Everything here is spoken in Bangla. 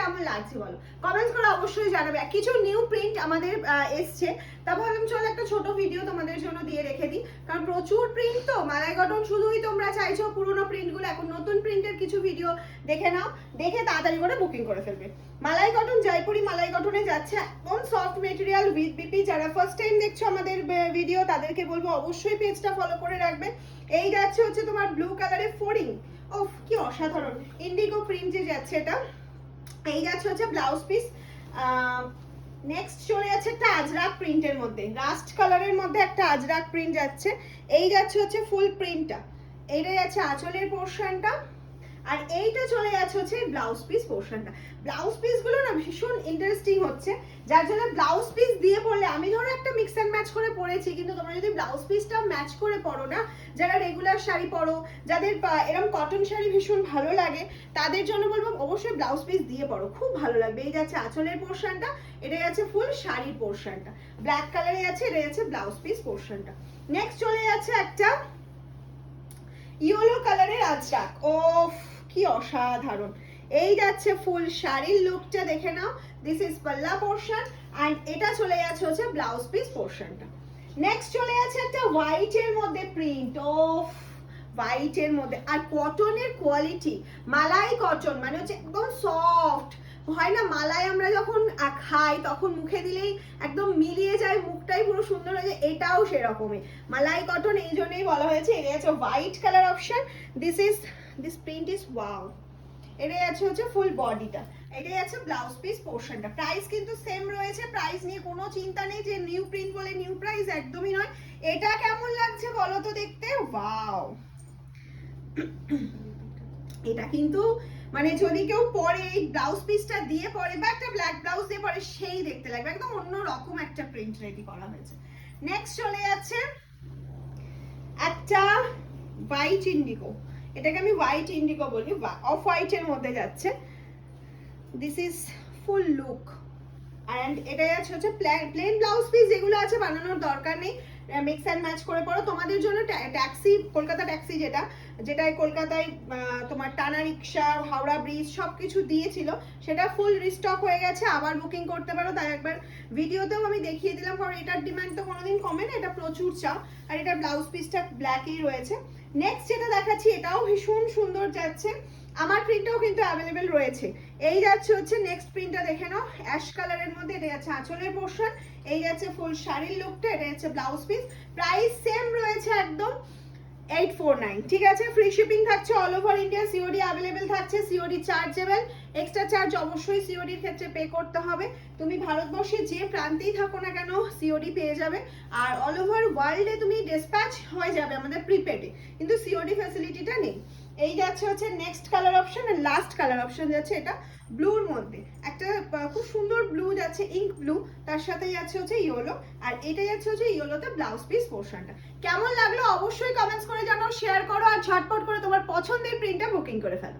কেমন লাগছে বলো, কমেন্টস করে অবশ্যই জানাবে। কিছু নিউ প্রিন্ট আমাদের এসছে, তা ভাবলাম চলো একটা ছোট ভিডিও তোমাদের জন্য দিয়ে রেখে দিই, কারণ প্রচুর প্রিন্ট তো মালাই কটন শুধুই তোমরা চাইছো পুরোনো প্রিন্টগুলো, এখন নতুন প্রিন্টের কিছু ভিডিও দেখে নাও, দেখে তাড়াতাড়ি করে বুকিং করে ফেলবে। মালাই কটন, জয়পুরি মালাই কটনে যাচ্ছে একদম সফট মেটেরিয়াল উইথ বিপি। যারা ফার্স্ট টাইম দেখছো আমাদের ভিডিও তাদেরকে বলবো অবশ্যই পেজটা ফলো করে রাখবে। এই যাচ্ছে হচ্ছে তোমার ব্লু কালারের ফোরিং, ওফ কি অসাধারণ ইন্ডিগো প্রিন্ট যে যাচ্ছে এটা। এই যাচ্ছে হচ্ছে ব্লাউজ পিস। নেক্সট চলে যাচ্ছে একটা আজরাক প্রিন্টের মধ্যে, রাস্ট কালারের মধ্যে একটা আজরাক প্রিন্ট যাচ্ছে। এই যাচ্ছে হচ্ছে ফুল প্রিন্টটা, এইটা যাচ্ছে আঁচলের পোর্শনটা, আর এইটা চলে যাচ্ছে হচ্ছে ব্লাউজ পিস পোর্শনটা। ব্লাউজ পিসগুলো না ভীষণ ইন্টারেস্টিং হচ্ছে, যার জন্য ব্লাউজ পিস দিয়ে পরলে, আমি ধরো একটা মিক্স অ্যান্ড ম্যাচ করে পরেছি, কিন্তু তোমরা যদি ব্লাউজ পিসটা ম্যাচ করে পরো না, যারা রেগুলার শাড়ি পরো, যাদের এরকম কটন শাড়ি ভীষণ ভালো লাগে, তাদের জন্য বলবো অবশ্যই ব্লাউজ পিস দিয়ে পরো, খুব ভালো লাগবে। এই যাচ্ছে আঁচলের পোর্শনটা, এটা যাচ্ছে ফুল শাড়ির পোর্শনটা, ব্ল্যাক কালারে যাচ্ছে, এটা যাচ্ছে ব্লাউজ পিস পোর্শনটা। নেক্সট চলে যাচ্ছে একটা ইয়েলো কালারের আজরাক, ওফ কি অসাধারণ। এই যাচ্ছে ফুল শাড়ির লুকটা দেখে নাও, দিস ইজ পাল্লা পোর্শন, অ্যান্ড এটা চলে যাচ্ছে হচ্ছে ব্লাউজ পিস পোর্শনটা। নেক্সট চলে যাচ্ছে একটা হোয়াইটের মধ্যে প্রিন্ট, ওফ হোয়াইটের মধ্যে, আর কটনের কোয়ালিটি মালাই কটন মানে হচ্ছে একদম সফট হয় না, মালাই আমরা যখন খাই তখন মুখে দিলেই একদম মিলিয়ে যায়, মুখটাই পুরো সুন্দর হয়ে যায়, এটাও সেরকমই মালাই কটন, এই জন্যই বলা হয়েছে। এটা হচ্ছে white colour option, this print is wow. এটাই আছে হচ্ছে ফুল বডিটা, এটাই আছে ব্লাউজ পিস পোর্শনটা। প্রাইস কিন্তু সেম রয়েছে, প্রাইস নিয়ে কোনো চিন্তা নেই যে নিউ প্রিন্ট বলে নিউ প্রাইস, একদমই নয়। এটা কেমন লাগছে বলো তো দেখতে, ওয়াও। এটা কিন্তু মানে যদি কেউ পরে এই ব্লাউজ পিসটা দিয়ে পরে বা একটা ব্ল্যাক ব্লাউজ দিয়ে পরে, সেই দেখতে লাগবে, একদম অন্য রকম একটা প্রিন্ট রেডি করা হয়েছে। নেক্সট চলে যাচ্ছে একটা হোয়াইট ইন্ডিগো, এটাকে আমি হোয়াইট ইন্ডিগো বলি, অফ হোয়াইটের মধ্যে যাচ্ছে, this is full look, and এটা যাচ্ছে হচ্ছে প্লেন ব্লাউজ পিস, যেগুলো আছে বানানোর দরকার নেই, মিক্স অ্যান্ড ম্যাচ করে পড়ো। তোমাদের জন্য ট্যাক্সি, কলকাতা ট্যাক্সি যেটাই কলকাতায় তোমার টানা রিক্সা, হাওড়া ব্রিজ সব কিছু দিয়েছিল, সেটা ফুল রিস্টক হয়ে গেছে, আবার বুকিং করতে পারো। তাই একবার ভিডিওতেও আমি দেখিয়ে দিলাম, কারণ এটার ডিমান্ড তো কোনোদিন কমে না, এটা প্রচুর চাও, আর এটার ব্লাউজ পিসটা ব্ল্যাকই রয়েছে। নেক্সট যেটা দেখাচ্ছি এটাও ভীষণ সুন্দর যাচ্ছে, আমার প্রিন্টটাও কিন্তু অ্যাভেলেবেল রয়েছে। এই যাচ্ছে হচ্ছে নেক্সট প্রিন্টটা দেখে নাও, অ্যাশ কালারের মধ্যে, এটা যাচ্ছে আঁচলের পোর্শন, এই যাচ্ছে ফুল শাড়ির লুকটা, এটা যাচ্ছে ব্লাউজ পিস। প্রাইস সেম রয়েছে একদম 849, ঠিক আছে। ফ্রি শিপিং থাকছে all over India, COD available থাকছে, সিওডি চার্জেবল, এক্সট্রা চার্জ অবশ্যই সিওডির ক্ষেত্রে পে করতে হবে। তুমি ভারতবর্ষে যে প্রান্তেই থাকো না কেন সিওডি পেয়ে যাবে, আর অল ওভার ওয়ার্ল্ডে তুমি ডিসপ্যাচ হয়ে যাবে আমাদের প্রিপেডে, কিন্তু সিওডি ফ্যাসিলিটিটা নেই। এই যাচ্ছে হচ্ছে নেক্সট কালার অপশন, আর লাস্ট কালার অপশন যাচ্ছে এটা ব্লুর মধ্যে, একটা খুব সুন্দর ব্লু যাচ্ছে, ইঙ্ক ব্লু, তার সাথে যাচ্ছে হচ্ছে ইয়েলো, আর এটা যাচ্ছে হচ্ছে ইয়েলোতে ব্লাউজ পিস পোর্শনটা। কেমন লাগলো অবশ্যই কমেন্টস করে জানাও, শেয়ার করো, আর ঝটপট করে তোমার পছন্দের প্রিন্টটা বুকিং করে ফেলো।